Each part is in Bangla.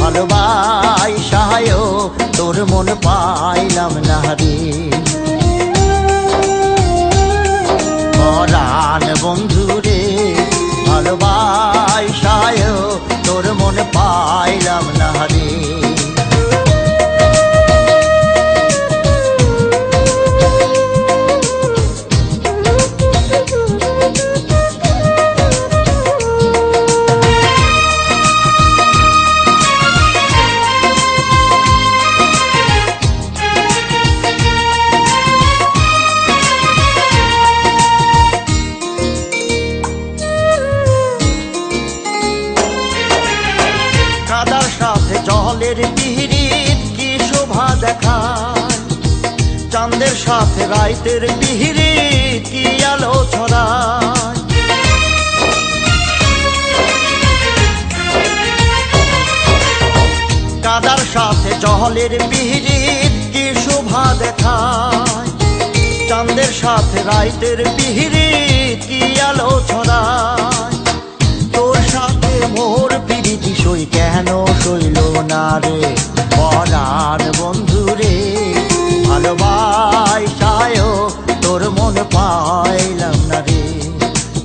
ভালোবাসায়ও তোর মন পাইলাম না রে। পরাণ বন্ধু রে ভালোবাসায়ও তোর মন পাইলাম না রে। কাদার সাথে জলের পিহিরিত কি শোভা দেখায়, চাঁদের সাথে রাইতের পিহিরিত কি আলো ছড়ায়। কাদার সাথে জলের পিহিরিত কি শোভা দেখায়, চাঁদের সাথে রাইতের পিহিরিত কি আলো ছড়ায়। তোর সাথে মোর পিরিতি সই কেন সইল না রে পরাণ বন্ধু রে। ভালোবাসায়ও তোর মন পাইলাম না রে।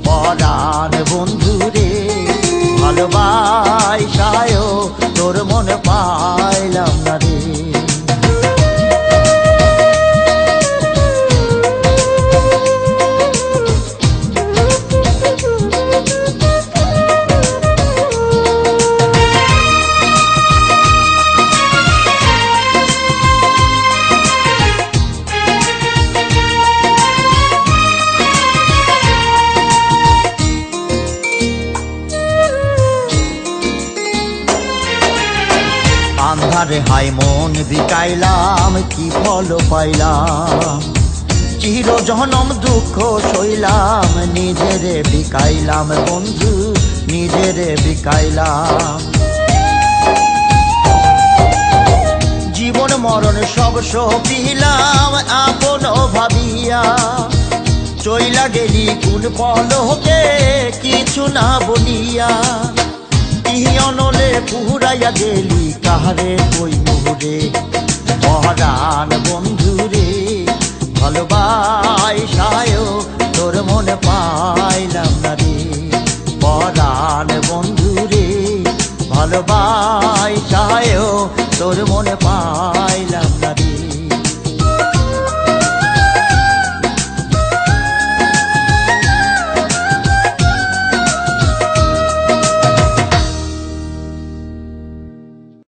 পরাণ বন্ধু রে ভালোবাসায়ও তোর মন পাইলাম না রে। আন্ধারে হাই মন বিকাইলাম কি ফল পাইলাম, চির জনম দুঃখ সইলাম নিজেরে বিকাইলাম বন্ধু নিজেরে বিকাইলাম। জীবন মরণ সব সহিলাম আপন ভাবিয়া, চইলা গেলি কোন পলকে কিছু না বলিয়া। অনলে পুরাইয়া গেলি কাহারে কই মুহুরে। পরাণ বন্ধু রে ভালোবাসায়ও তোর মন পাইলাম না রে। পরাণ বন্ধু রে ভালোবাসায়ও তোর মন পাইলাম না রে।